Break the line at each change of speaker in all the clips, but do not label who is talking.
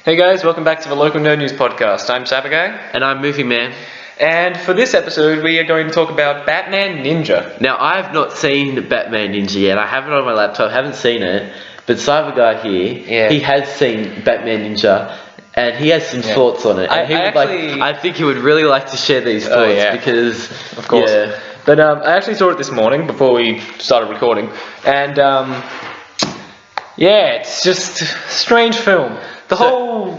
Hey guys, welcome back to the Local Nerd News podcast. I'm CyberGuy.
And I'm Movie Man.
And for this episode, we are going to talk about Batman Ninja.
Now, I have not seen Batman Ninja yet. I have it on my laptop, haven't seen it. But CyberGuy here, he has seen Batman Ninja, and he has some thoughts on it. And I think he would really like to share these thoughts because,
of course.
Yeah.
But I actually saw it this morning before we started recording, and it's just a strange film.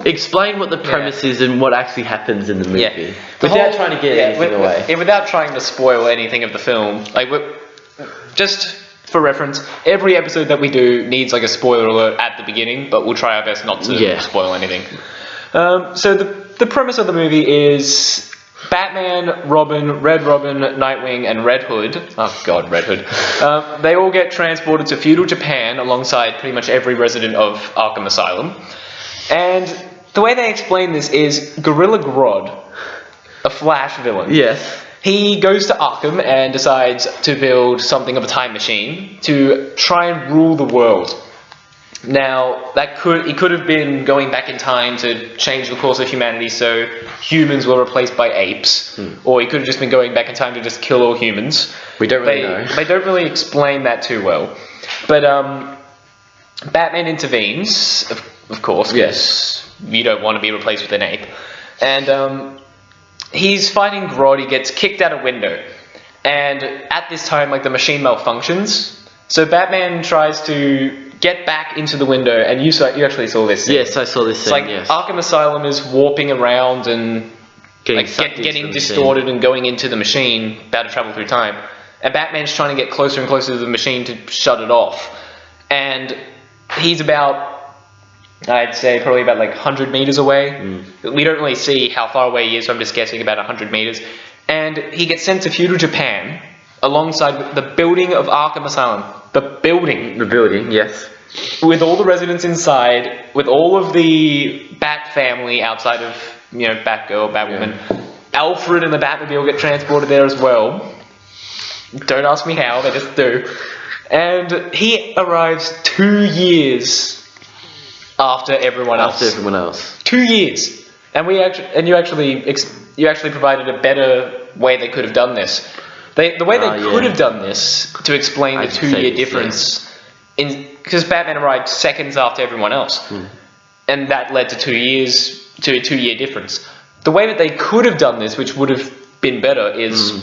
Explain what the premise is and what actually happens in the movie without trying to get anything away.
Without trying to spoil anything of the film. Just for reference, every episode that we do needs like a spoiler alert at the beginning, but we'll try our best not to spoil anything. So the premise of the movie is Batman, Robin, Red Robin, Nightwing, and Red Hood. Oh God, Red Hood. They all get transported to feudal Japan alongside pretty much every resident of Arkham Asylum. And the way they explain this is Gorilla Grodd, a Flash villain.
Yes.
He goes to Arkham and decides to build something of a time machine to try and rule the world. Now, he could have been going back in time to change the course of humanity so humans were replaced by apes, or he could have just been going back in time to just kill all humans.
We don't really know.
They don't really explain that too well. But Batman intervenes, of course, because you don't want to be replaced with an ape. And he's fighting Grodd. He gets kicked out a window. And at this time, the machine malfunctions. So Batman tries to get back into the window, and you actually saw this scene.
Yes, I saw this scene,
Arkham Asylum is warping around and getting distorted and going into the machine, about to travel through time. And Batman's trying to get closer and closer to the machine to shut it off. And he's about, I'd say, probably about 100 meters away. We don't really see how far away he is, so I'm just guessing about 100 meters. And he gets sent to feudal Japan alongside the building of Arkham Asylum. The building, yes. With all the residents inside, with all of the Bat family outside of, Batgirl, Batwoman. Yeah. Alfred and the Batmobile get transported there as well. Don't ask me how, they just do. And he arrives 2 years after everyone else. 2 years. And you actually provided a better way they could have done this. The way they could have done this to explain the 2 year difference, because Batman arrived seconds after everyone else, and that led to 2 years to a 2 year difference. The way that they could have done this, which would have been better, is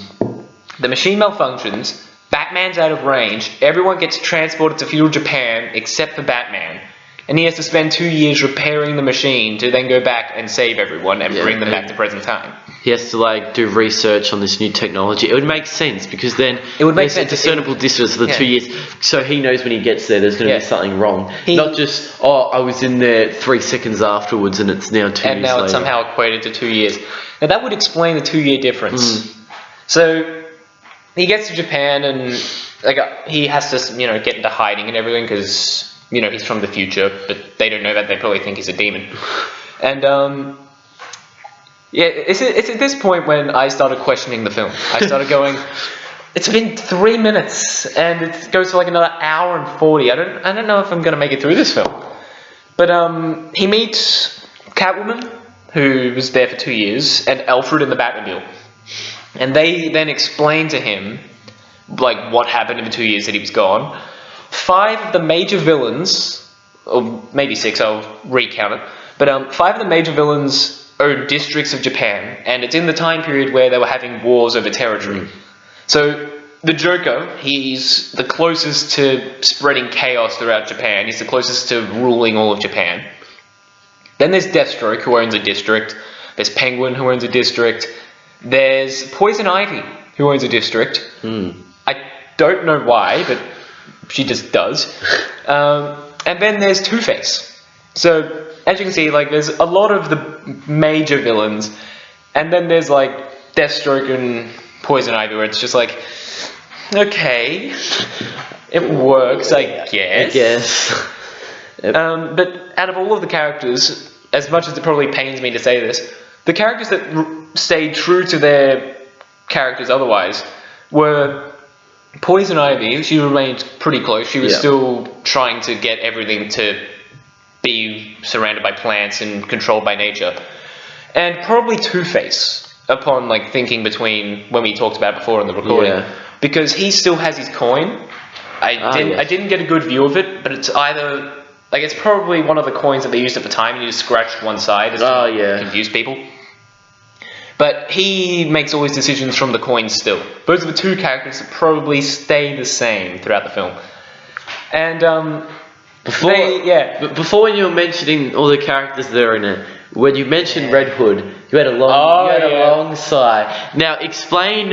the machine malfunctions. Batman's out of range. Everyone gets transported to feudal Japan except for Batman. And he has to spend 2 years repairing the machine to then go back and save everyone and bring them back to present time.
He has to do research on this new technology. It would make sense because then there's a discernible distance of the 2 years. So he knows when he gets there there's going to be something wrong. Not just, I was in there 3 seconds afterwards and it's now 2 years later.
And now it's somehow equated to 2 years. Now that would explain the 2 year difference. So he gets to Japan and he has to get into hiding and everything because he's from the future, but they don't know that. They probably think he's a demon. And it's at this point when I started questioning the film. I started going, it's been 3 minutes and it goes for another hour and 40. I don't know if I'm going to make it through this film. But he meets Catwoman, who was there for 2 years, and Alfred in the Batmobile. And they then explain to him what happened in the 2 years that he was gone. 5 of the major villains, or maybe 6, I'll recount it, but 5 of the major villains own districts of Japan, and it's in the time period where they were having wars over territory. So the Joker, he's the closest to spreading chaos throughout Japan. He's the closest to ruling all of Japan. Then there's Deathstroke, who owns a district. There's Penguin, who owns a district. There's Poison Ivy, who owns a district. I don't know why, but she just does. And then there's Two-Face. So, as you can see, there's a lot of the major villains, and then there's, Deathstroke and Poison Ivy, where it's just okay, it works, I guess.
Yep.
But out of all of the characters, as much as it probably pains me to say this, the characters that stayed true to their characters otherwise were Poison Ivy. She remained pretty close. She was still trying to get everything to be surrounded by plants and controlled by nature. And probably Two-Face, upon like thinking between when we talked about it before in the recording, because he still has his coin. I didn't get a good view of it, but it's either like it's probably one of the coins that they used at the time, and you just scratched one side to confuse people. But he makes all his decisions from the coin still. Those are the two characters that probably stay the same throughout the film. And
before when you were mentioning all the characters that are in it, when you mentioned Red Hood, you had a long sigh. Now explain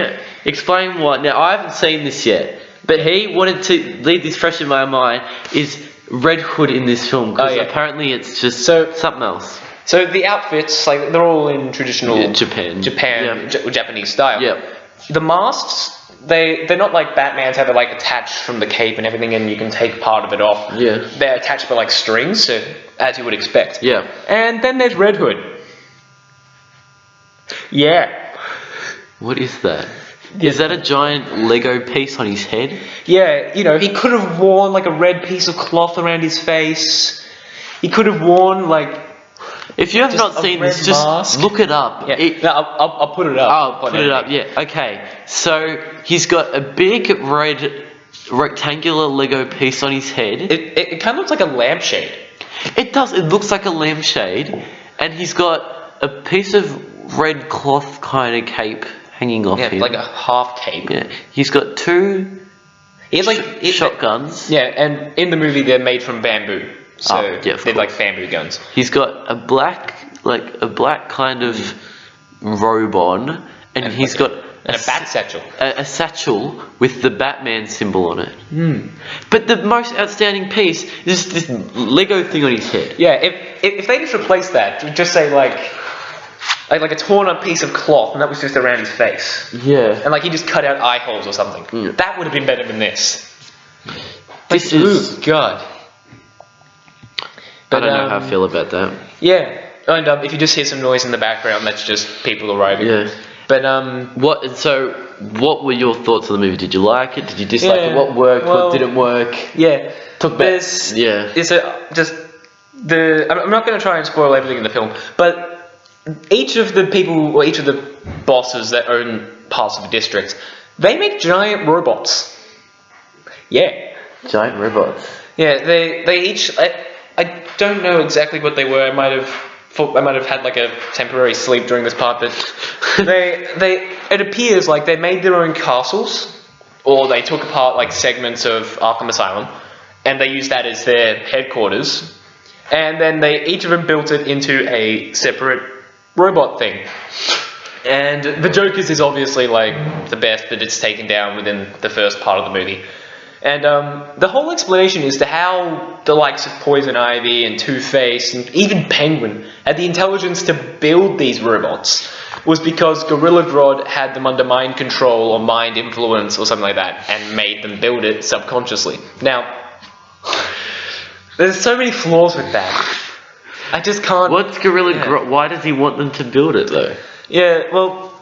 what. Now I haven't seen this yet, but he wanted to leave this fresh in my mind. Is Red Hood in this film? Because apparently it's just something else.
So the outfits, like they're all in traditional Japanese style.
Yeah.
The masks, they're not like Batman's, how they're like attached from the cape and everything, and you can take part of it off.
Yeah.
They're attached by like strings, so as you would expect.
Yeah.
And then there's Red Hood. Yeah.
What is that? Is that a giant Lego piece on his head?
Yeah, he could have worn like a red piece of cloth around his face. He could have worn like...
If you have not seen this, just look it up.
Yeah. I'll put it up.
I'll put it up, yeah. Okay, so he's got a big red rectangular Lego piece on his head.
It kind of looks like a lampshade.
It does. It looks like a lampshade. And he's got a piece of red cloth kind of cape hanging off him.
Like a half cape.
Yeah. He's got two shotguns.
Yeah, and in the movie they're made from bamboo. So they're like bamboo guns.
He's got a black kind of robe on, and he's got
a bat satchel.
A satchel with the Batman symbol on it. But the most outstanding piece is this Lego thing on his head.
Yeah, if they just replaced that, just say like a torn up piece of cloth, and that was just around his face.
Yeah.
And like he just cut out eye holes or something. That would have been better than this.
This is
God.
But, I don't know how I feel about that.
Yeah, and if you just hear some noise in the background, that's just people arriving.
Yeah.
But
what were your thoughts on the movie? Did you like it? Did you dislike it? What worked? What didn't work?
Yeah. I'm not going to try and spoil everything in the film, but each of the people or each of the bosses that own parts of the district, they make giant robots. Yeah.
Giant robots.
Yeah. They each. I don't know exactly what they were. I might have had like a temporary sleep during this part, but it appears like they made their own castles, or they took apart like segments of Arkham Asylum, and they used that as their headquarters, and then each of them built it into a separate robot thing. And the Joker's is obviously like the best, but it's taken down within the first part of the movie. And the whole explanation is to how the likes of Poison Ivy and Two-Face and even Penguin had the intelligence to build these robots was because Gorilla Grodd had them under mind control or mind influence or something like that and made them build it subconsciously. Now, there's so many flaws with that. I just can't...
What's Gorilla Grodd? Why does he want them to build it though?
Yeah, well...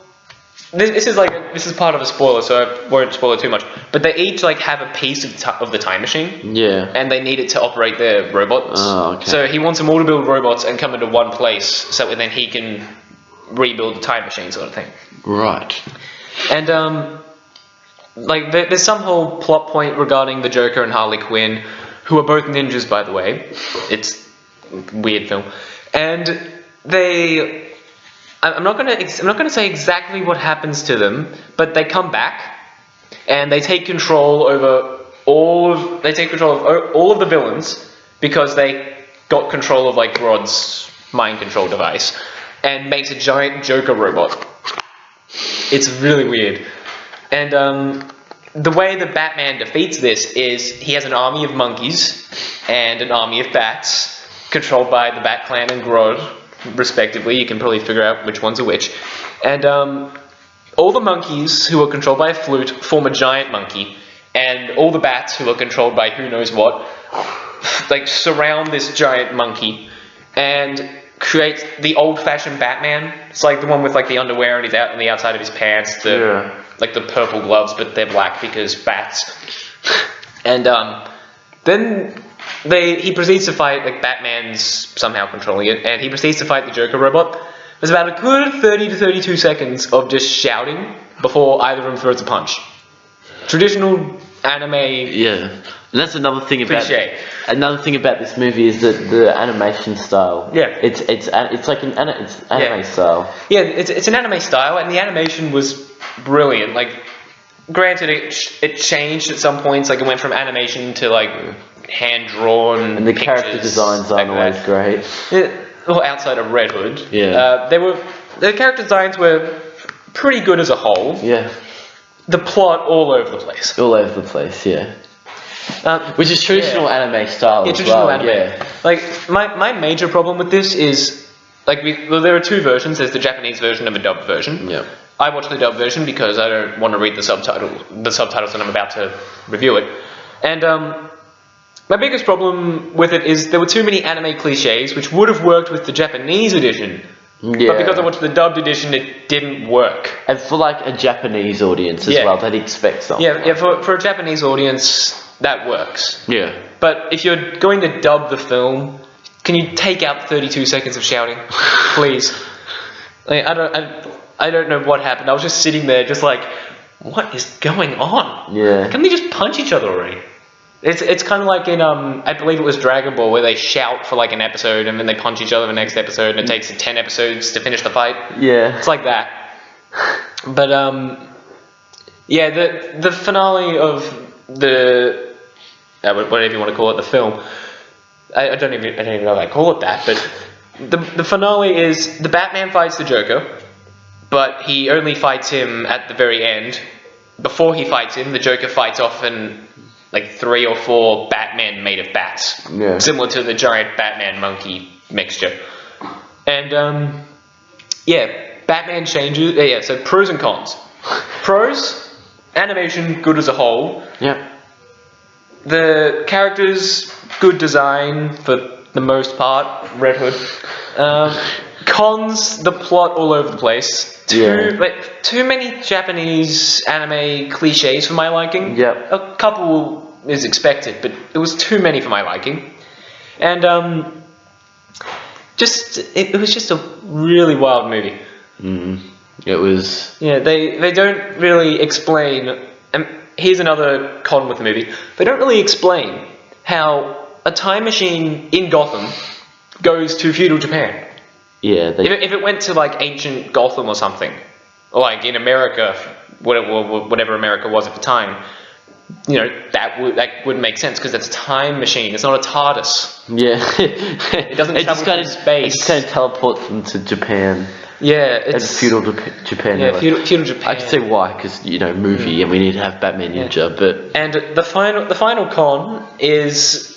This is part of a spoiler, so I won't spoil it too much. But they each have a piece of the time machine.
Yeah.
And they need it to operate their robots.
Oh, okay.
So he wants them all to build robots and come into one place, so then he can rebuild the time machine, sort of thing.
Right.
And there's some whole plot point regarding the Joker and Harley Quinn, who are both ninjas, by the way. It's a weird film, and they. I'm not gonna say exactly what happens to them, but they come back, and they take control over all of the villains because they got control of Grodd's mind control device, and makes a giant Joker robot. It's really weird, and the way that Batman defeats this is he has an army of monkeys and an army of bats controlled by the Bat Clan and Grodd. Respectively, you can probably figure out which ones are which. And all the monkeys who are controlled by a flute form a giant monkey, and all the bats who are controlled by who knows what, surround this giant monkey and create the old-fashioned Batman. It's like the one with the underwear and he's out on the outside of his pants, the purple gloves, but they're black because bats. And then he proceeds to fight, like, Batman's somehow controlling it, and he proceeds to fight the Joker robot. There's about a good 30 to 32 seconds of just shouting before either of them throws a punch. Traditional anime.
Yeah, and that's another thing about
cliche.
Another thing about this movie is that the animation style.
Yeah,
it's like it's anime style.
Yeah, it's an anime style, and the animation was brilliant. Like, granted, it changed at some points. Like, it went from animation to like hand drawn.
And the character designs aren't always great.
Well, outside of Red Hood, the character designs were pretty good as a whole.
Yeah.
The plot all over the place.
All over the place, yeah. Which is traditional anime style.
Yeah,
as
traditional
well,
anime.
Yeah.
Like, my major problem with this is, like, there are two versions. There's the Japanese version and the dubbed version.
Yeah.
I watched the dubbed version because I don't want to read the subtitles when I'm about to review it. And my biggest problem with it is there were too many anime cliches, which would have worked with the Japanese edition. Yeah. But because I watched the dubbed edition, it didn't work.
And for like a Japanese audience as well, they'd expect something.
Yeah, for a Japanese audience, that works.
Yeah.
But if you're going to dub the film, can you take out 32 seconds of shouting, please? Like, I don't know what happened. I was just sitting there, just like, what is going on?
Yeah.
Can they just punch each other already? It's kind of like in I believe it was Dragon Ball, where they shout for like an episode and then they punch each other the next episode, and it takes 10 episodes to finish the fight.
Yeah.
It's like that. But yeah, the finale of the whatever you want to call it, the film. I don't even know if I call it that, but the finale is the Batman fights the Joker, but he only fights him at the very end. Before he fights him, the Joker fights off and like 3 or 4 Batmen made of bats.
Yeah.
Similar to the giant Batman monkey mixture. And, Batman changes... Yeah, so pros and cons. Pros, animation, good as a whole.
Yeah.
The characters, good design for the most part. Red Hood. Cons, the plot all over the place. Too many Japanese anime cliches for my liking.
Yep.
A couple is expected, but it was too many for my liking. And it was just a really wild movie.
It was.
Yeah, they don't really explain. And here's another con with the movie. They don't really explain how a time machine in Gotham goes to feudal Japan.
Yeah.
If it went to like ancient Gotham or something, or like in America, whatever America was at the time, you know, that would make sense because that's a time machine. It's not a TARDIS.
Yeah.
It doesn't travel through space.
It just kind of teleports them to Japan.
Yeah, it's
and feudal Japan.
Yeah, feudal Japan.
I can see why, because movie, and we need to have Batman Ninja. But
and the final con is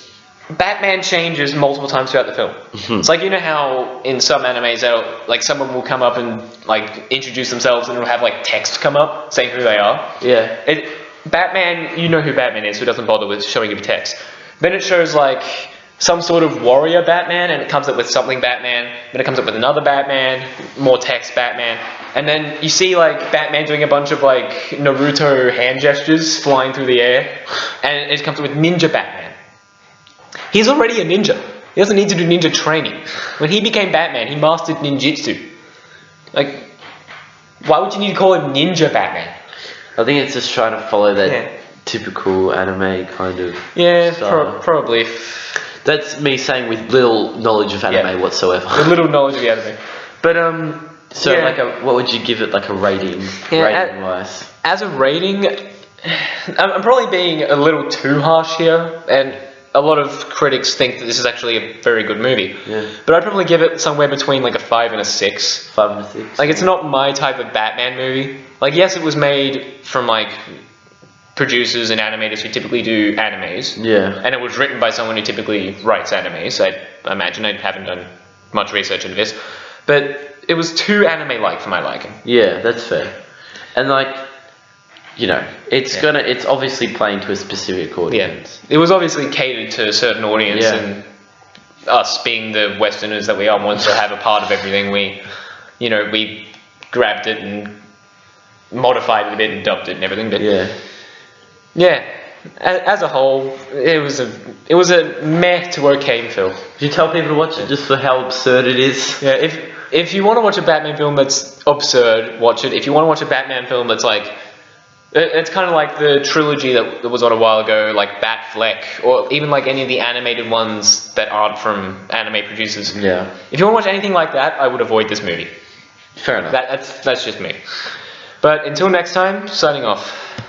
Batman changes multiple times throughout the film. It's like, you know how in some animes, like someone will come up and like introduce themselves, and it'll have like text come up saying who they are.
Yeah.
Batman, you know who Batman is, so it doesn't bother with showing you the text. Then it shows like some sort of warrior Batman, and it comes up with something Batman, then it comes up with another Batman, more text Batman, and then you see like Batman doing a bunch of like Naruto hand gestures flying through the air, and it comes up with Ninja Batman. He's already a ninja. He doesn't need to do ninja training. When he became Batman, he mastered ninjutsu. Like, why would you need to call him Ninja Batman?
I think it's just trying to follow that typical anime kind of
style. Probably.
That's me saying with little knowledge of anime whatsoever.
With little knowledge of the anime. But,
so, what would you give it, like, a rating, rating-wise?
As a rating, I'm probably being a little too harsh here, and a lot of critics think that this is actually a very good movie.
Yeah.
But I'd probably give it somewhere between, like, a 5 and a 6.
5 and a 6.
Like, it's not my type of Batman movie. Like, yes, it was made from, like, producers and animators who typically do animes.
Yeah.
And it was written by someone who typically writes animes. I imagine. I haven't done much research into this. But it was too anime-like for my liking.
Yeah, that's fair. And, like, you know, it's obviously playing to a specific audience.
Yeah. It was obviously catered to a certain audience, and us being the Westerners that we are, wanted to have a part of everything. We grabbed it and modified it a bit and dubbed it and everything. But yeah, as a whole, it was a meh to okay film.
Did you tell people to watch it just for how absurd it is?
Yeah, if you want to watch a Batman film that's absurd, watch it. If you want to watch a Batman film that's like, it's kind of like the trilogy that was on a while ago, like Batfleck, or even like any of the animated ones that aren't from anime producers.
Yeah.
If you want to watch anything like that, I would avoid this movie.
Fair enough.
That's just me. But until next time, signing off.